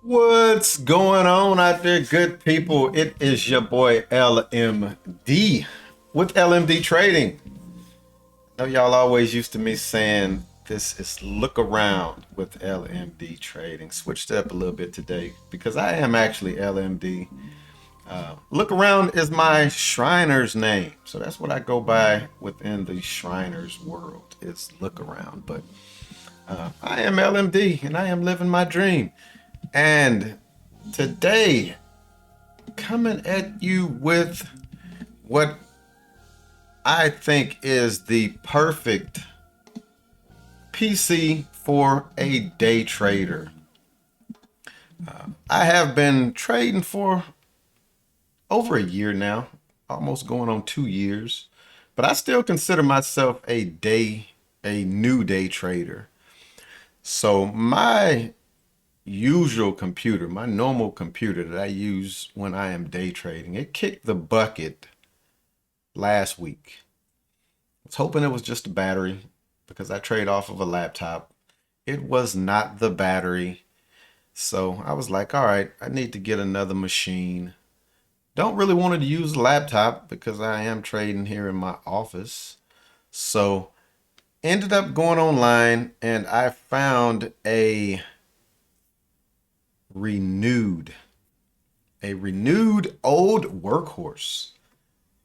What's going on out there, good people? It is your boy LMD with LMD Trading. I know y'all always used to me saying this is look around with LMD Trading. Switched it up a little bit today because I am actually LMD. Look around is my Shriner's name, so that's what I go by within the Shriner's world. It's look around, but I am LMD and I am living my dream. And today coming at you with what I think is the perfect PC for a day trader. I have been trading for over a year now, almost going on 2 years, but I still consider myself a new day trader. So my usual computer, my normal computer that I use when I am day trading, it kicked the bucket last week. Was hoping it was just a battery because I trade off of a laptop. It was not the battery. So I was like, all right, I need to get another machine. Don't really want to use a laptop because I am trading here in my office. So ended up going online and I found renewed, a renewed old workhorse.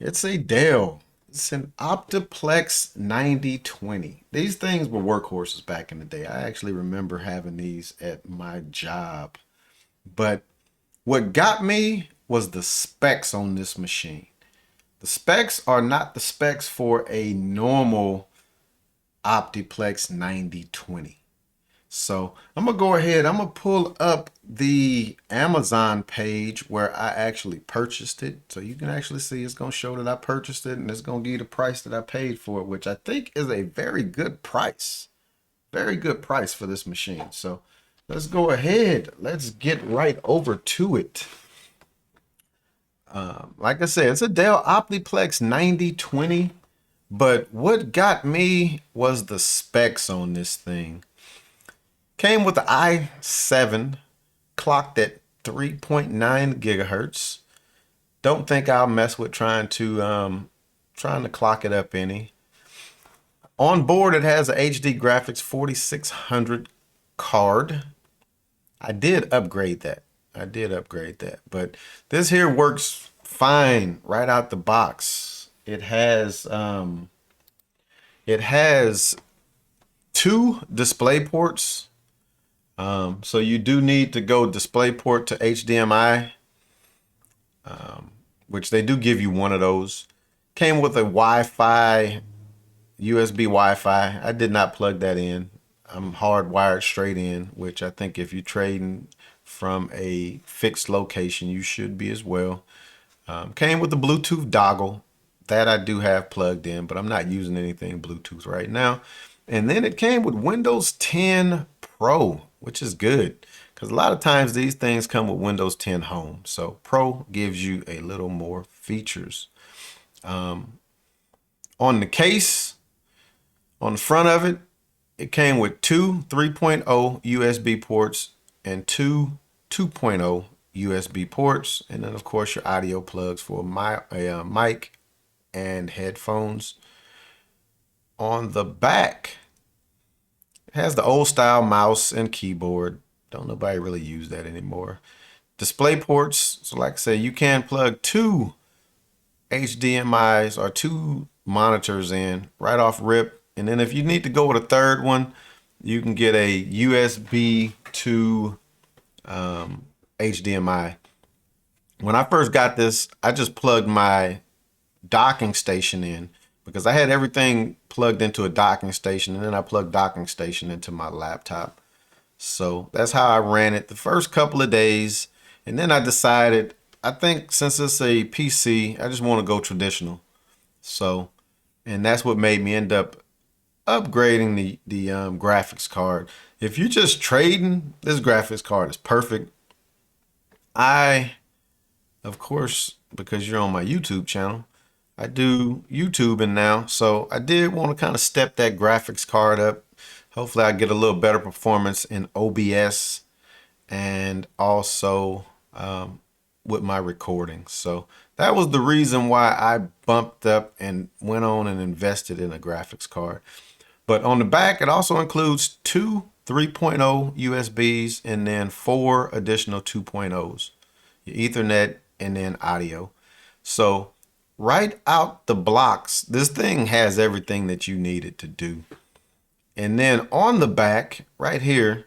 It's a Dell. It's an Optiplex 9020. These things were workhorses back in the day. I actually remember having these at my job. But what got me was the specs on this machine. The specs are not the specs for a normal Optiplex 9020. So I'm gonna go ahead, I'm gonna pull up the Amazon page where I actually purchased it. So you can actually see it's gonna show that I purchased it and it's gonna give you the price that I paid for it, which I think is a very good price. Very good price for this machine. So let's go ahead. Let's get right over to it. Like I said, it's a Dell Optiplex 9020, but what got me was the specs on this thing. Came with the i7, clocked at 3.9 gigahertz. Don't think I'll mess with trying to clock it up any. On board, it has a HD graphics 4600 card. I did upgrade that. But this here works fine right out the box. It has two display ports. So you do need to go DisplayPort to HDMI, which they do give you one of those. Came with a Wi-Fi, USB Wi-Fi. I did not plug that in. I'm hardwired straight in, which I think if you're trading from a fixed location, you should be as well. Came with the Bluetooth dongle. That I do have plugged in, but I'm not using anything Bluetooth right now. And then it came with Windows 10 Pro, which is good because a lot of times these things come with Windows 10 Home. So Pro gives you a little more features. On the case, on the front of it, it came with two 3.0 USB ports and two 2.0 USB ports. And then, of course, your audio plugs for a mic and headphones. On the back, it has the old style mouse and keyboard. Don't nobody really use that anymore. Display ports. So like I said, you can plug two HDMIs or two monitors in right off rip. And then if you need to go with a third one, you can get a USB to HDMI. When I first got this, I just plugged my docking station in because I had everything plugged into a docking station, and then I plugged docking station into my laptop. So that's how I ran it the first couple of days. And then I decided, I think since it's a PC, I just want to go traditional. So, and that's what made me end up upgrading the graphics card. If you're just trading, this graphics card is perfect. I, of course, because you're on my YouTube channel, I do YouTubing now. So I did want to kind of step that graphics card up. Hopefully I get a little better performance in OBS and also with my recording. So that was the reason why I bumped up and went on and invested in a graphics card. But on the back, it also includes two 3.0 USBs and then four additional 2.0s, your Ethernet and then audio. So right out the blocks, this thing has everything that you need it to do. And then on the back, right here,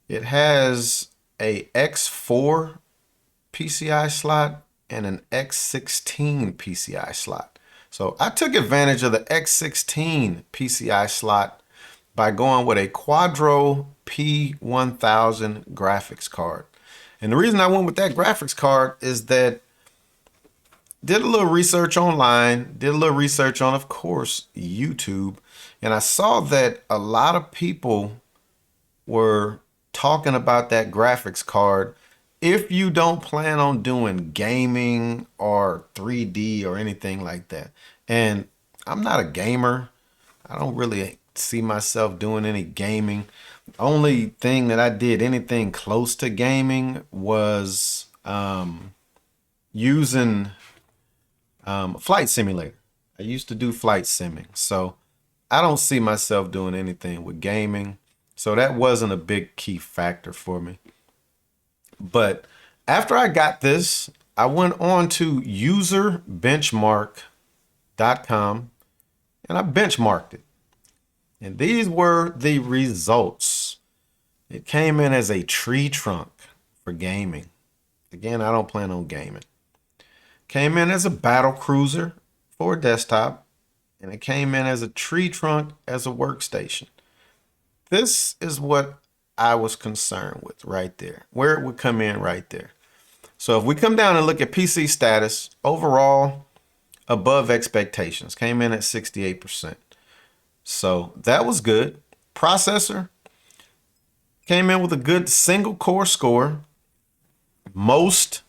it has a X4 PCI slot and an X16 PCI slot. So I took advantage of the X16 PCI slot by going with a Quadro P1000 graphics card. And the reason I went with that graphics card is that did a little research online, did a little research on, of course, YouTube, and I saw that a lot of people were talking about that graphics card if you don't plan on doing gaming or 3D or anything like that. And I'm not a gamer. I don't really see myself doing any gaming. Only thing that I did anything close to gaming was using flight simulator. I used to do flight simming. So I don't see myself doing anything with gaming. So that wasn't a big key factor for me. But after I got this, I went on to userbenchmark.com and I benchmarked it. And these were the results. It came in as a tree trunk for gaming. Again, I don't plan on gaming. Came in as a battle cruiser for a desktop, and it came in as a tree trunk as a workstation. This is what I was concerned with right there, where it would come in right there. So if we come down and look at PC status, overall above expectations, came in at 68%. So that was good. Processor came in with a good single core score. Most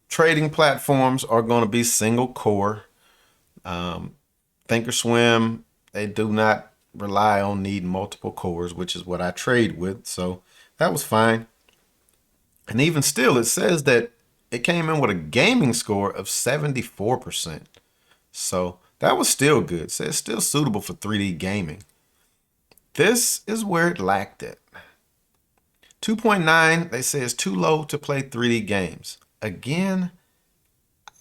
trading platforms are going to be single core. Thinkorswim, they do not rely on needing multiple cores, which is what I trade with. So that was fine. And even still, it says that it came in with a gaming score of 74%. So that was still good. So it's still suitable for 3D gaming. This is where it lacked it. 2.9, they say is too low to play 3D games. Again,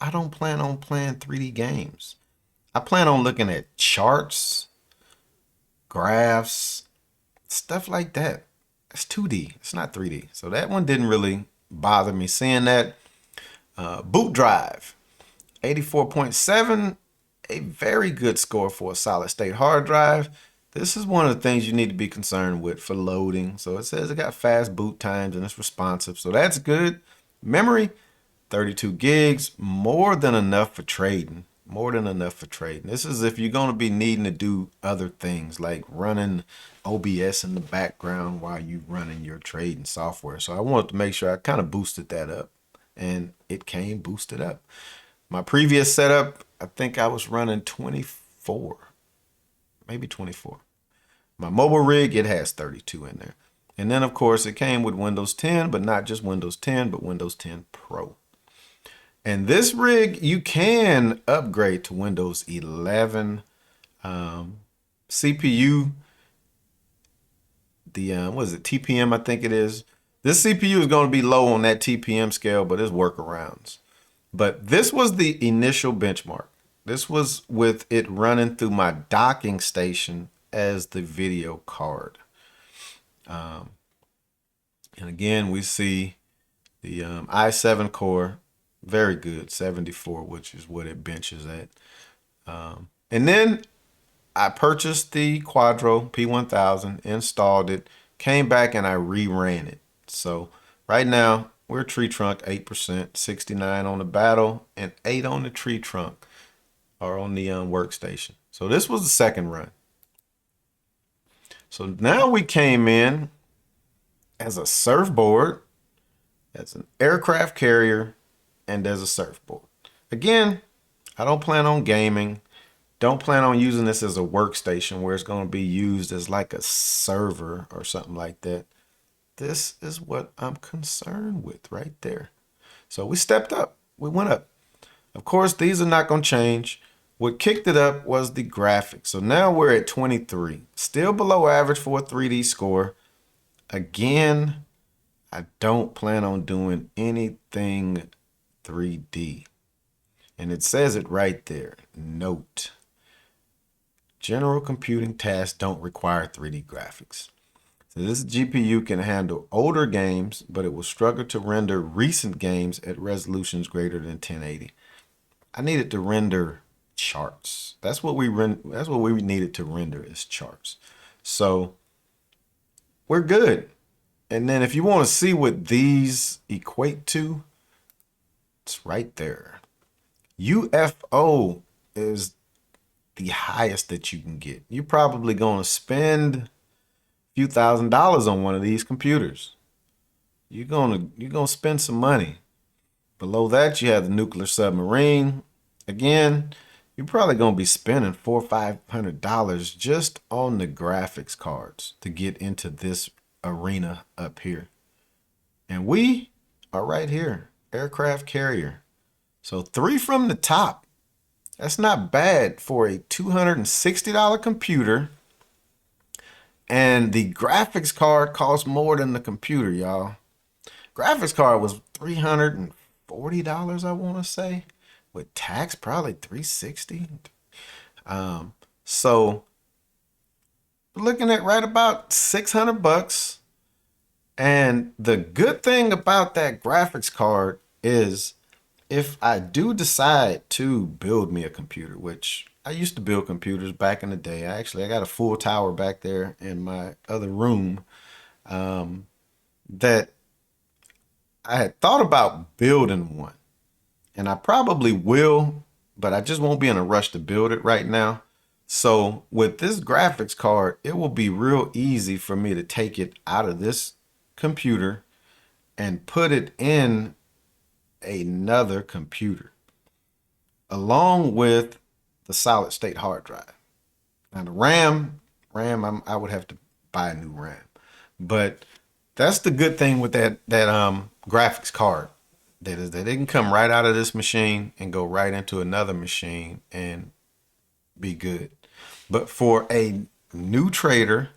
I don't plan on playing 3D games. I plan on looking at charts, graphs, stuff like that. It's 2D. It's not 3D. So that one didn't really bother me. Seeing that boot drive, 84.7, a very good score for a solid state hard drive. This is one of the things you need to be concerned with for loading. So it says it got fast boot times and it's responsive. So that's good. Memory, 32 gigs, more than enough for trading. More than enough for trading. This is if you're going to be needing to do other things like running OBS in the background while you running your trading software. So I wanted to make sure I kind of boosted that up, and it came boosted up. My previous setup, I think I was running 24, maybe 24. My mobile rig, it has 32 in there. And then of course it came with Windows 10, but not just Windows 10, but Windows 10 Pro. And this rig, you can upgrade to Windows 11. CPU, what is it, TPM, I think it is. This CPU is going to be low on that TPM scale, but it's workarounds. But this was the initial benchmark. This was with it running through my docking station as the video card. And again, we see the i7 core, very good, 74, which is what it benches at. And then I purchased the Quadro P1000, installed it, came back and I reran it. So right now we're tree trunk 8%, 69 on the battle, and 8 on the tree trunk or on the workstation. So this was the second run. So now we came in as a surfboard, as an aircraft carrier, and as a surfboard. Again, I don't plan on gaming. Don't plan on using this as a workstation where it's going to be used as like a server or something like that. This is what I'm concerned with right there. So we stepped up. We went up. Of course, these are not going to change. What kicked it up was the graphics. So now we're at 23. Still below average for a 3D score. Again, I don't plan on doing anything 3D. And it says it right there. Note. General computing tasks don't require 3D graphics. So this GPU can handle older games, but it will struggle to render recent games at resolutions greater than 1080. I needed to render charts. That's what we needed to render is charts. So we're good. And then if you want to see what these equate to, it's right there. UFO is the highest that you can get. You're probably going to spend a few $1,000s on one of these computers. You're gonna spend some money. Below that, you have the nuclear submarine. Again, you're probably gonna be spending $400 or $500 just on the graphics cards to get into this arena up here. And we are right here, aircraft carrier. So 3 from the top. That's not bad for a $260 computer. And the graphics card costs more than the computer, y'all. Graphics card was $340, I want to say. With tax, probably $360. So looking at right about $600. And the good thing about that graphics card is if I do decide to build me a computer, which I used to build computers back in the day. I got a full tower back there in my other room that I had thought about building one. And I probably will, but I just won't be in a rush to build it right now. So with this graphics card, it will be real easy for me to take it out of this computer and put it in another computer along with the solid state hard drive. Now the RAM, I would have to buy a new RAM, but that's the good thing with that graphics card. That is that it can come right out of this machine and go right into another machine and be good. But for a new trader,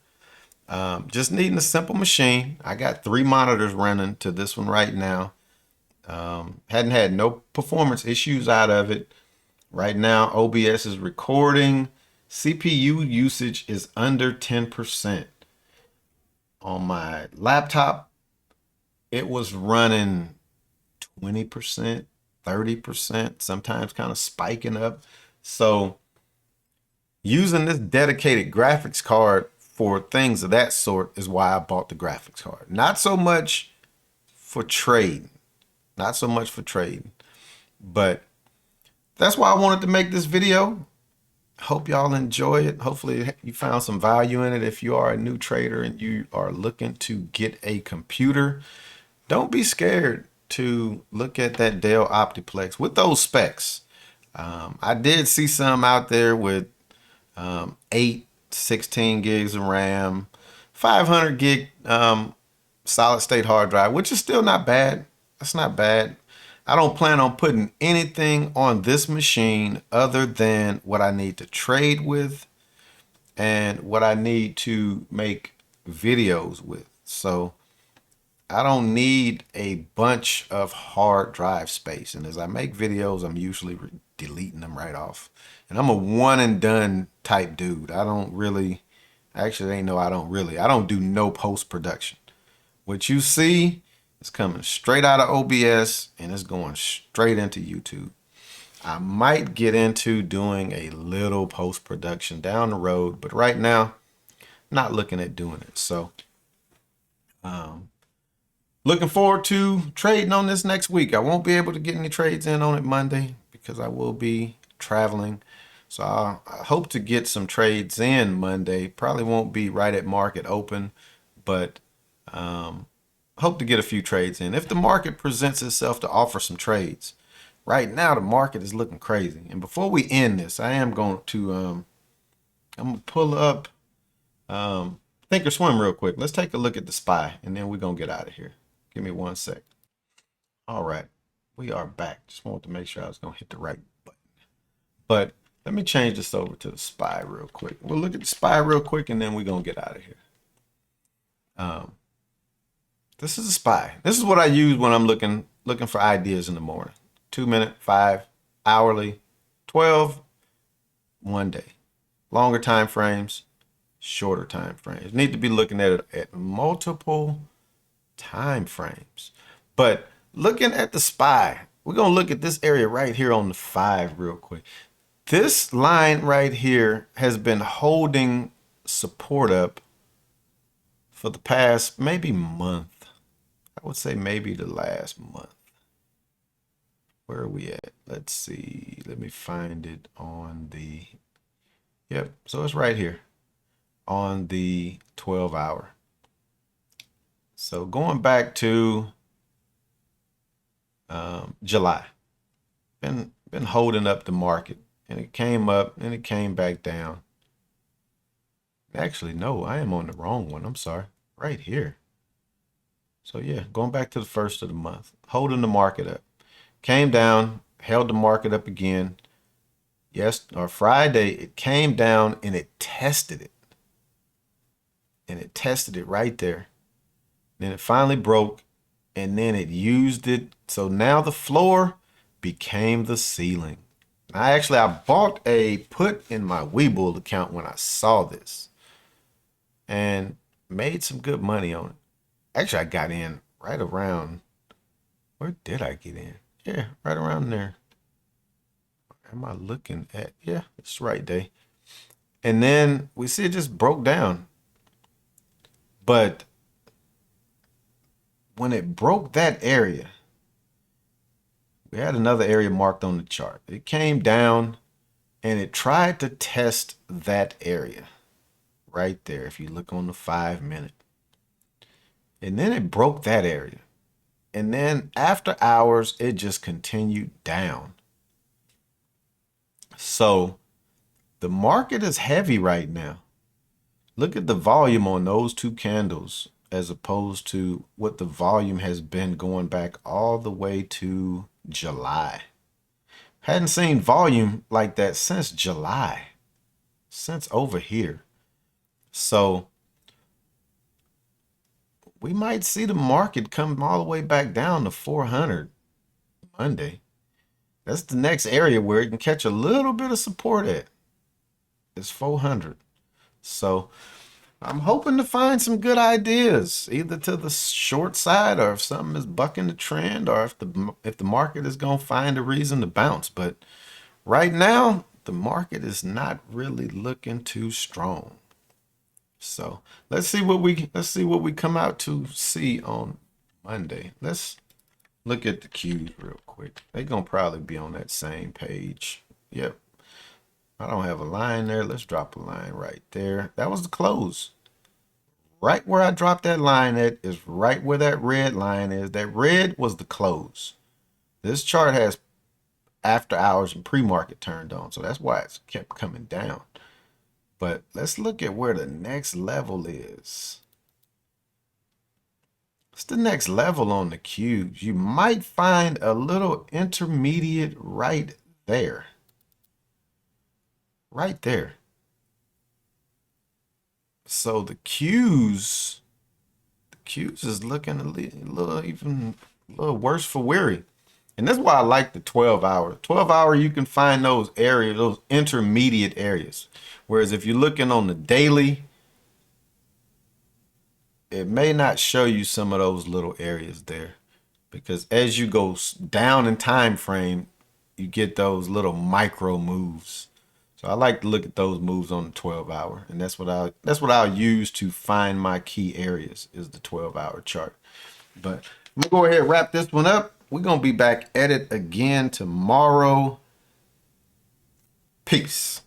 just needing a simple machine, I got 3 monitors running to this one right now. Hadn't had no performance issues out of it. Right now, OBS is recording. CPU usage is under 10%. On my laptop, it was running 20%, 30%, sometimes kind of spiking up. So using this dedicated graphics card for things of that sort is why I bought the graphics card. Not so much for trading. Not so much for trading. But that's why I wanted to make this video. Hope y'all enjoy it. Hopefully you found some value in it. If you are a new trader and you are looking to get a computer, don't be scared to look at that Dell Optiplex with those specs. I did see some out there with 8, 16 gigs of RAM, 500 gig solid state hard drive, which is still not bad. That's not bad. I don't plan on putting anything on this machine other than what I need to trade with and what I need to make videos with. So I don't need a bunch of hard drive space. And as I make videos, I'm usually deleting them right off. And I'm a one and done type dude. I don't do no post production. What you see is coming straight out of OBS and it's going straight into YouTube. I might get into doing a little post production down the road, but right now, not looking at doing it. So, looking forward to trading on this next week. I won't be able to get any trades in on it Monday because I will be traveling. So I hope to get some trades in Monday. Probably won't be right at market open, but hope to get a few trades in. If the market presents itself to offer some trades. Right now, the market is looking crazy. And before we end this, I am going to I'm gonna pull up. I think or swim real quick. Let's take a look at the SPY, and then we're going to get out of here. Give me 1 sec. All right. We are back. Just wanted to make sure I was going to hit the right button. But let me change this over to the SPY real quick. We'll look at the SPY real quick, and then we're going to get out of here. This is a SPY. This is what I use when I'm looking for ideas in the morning. 2 minute, 5, hourly, 12, 1 day. Longer time frames, shorter time frames. Need to be looking at it at multiple time frames. But looking at the SPY, we're going to look at this area right here on the 5 real quick. This line right here has been holding support up for the past maybe month. I would say maybe the last month. Where are we at? Let's see. Let me find it on the, yep, so it's right here on the 12 hour. So going back to July, been holding up the market, and it came up and it came back down. Actually, no, I am on the wrong one. I'm sorry. Right here. So yeah, going back to the first of the month, holding the market up. Came down, held the market up again. Yes, or Friday, it came down and it tested it. And it tested it right there. Then it finally broke, and then it used it. So now the floor became the ceiling. I bought a put in my Webull account when I saw this and made some good money on it. Actually, I got in right around, where did I get in? Yeah, right around there. Am I looking at, yeah, it's right there. And then we see it just broke down. But when it broke that area, we had another area marked on the chart. It came down and it tried to test that area right there. If you look on the 5 minute, and then it broke that area. And then after hours, it just continued down. So the market is heavy right now. Look at the volume on those 2 candles as opposed to what the volume has been going back all the way to July. Hadn't seen volume like that since July, since over here. So we might see the market come all the way back down to 400 Monday. That's the next area where it can catch a little bit of support at. It's 400. So I'm hoping to find some good ideas, either to the short side, or if something is bucking the trend, or if the market is going to find a reason to bounce. But right now, the market is not really looking too strong. So let's see what we come out to see on Monday. Let's look at the Qs real quick. They're gonna probably be on that same page. Yep. I don't have a line there. Let's drop a line right there. That was the close. Right where I dropped that line at is right where that red line is. That red was the close. This chart has after hours and pre-market turned on, so that's why it's kept coming down. But let's look at where the next level is. What's the next level on the Qs? You might find a little intermediate right there. Right there. So the Qs is looking a little worse for weary. And that's why I like the 12 hour. 12 hour, you can find those areas, those intermediate areas. Whereas if you're looking on the daily, it may not show you some of those little areas there, because as you go down in time frame, you get those little micro moves. So I like to look at those moves on the 12 hour, and that's what I'll use to find my key areas, is the 12 hour chart. But I'm gonna go ahead and wrap this one up. We're gonna be back at it again tomorrow. Peace.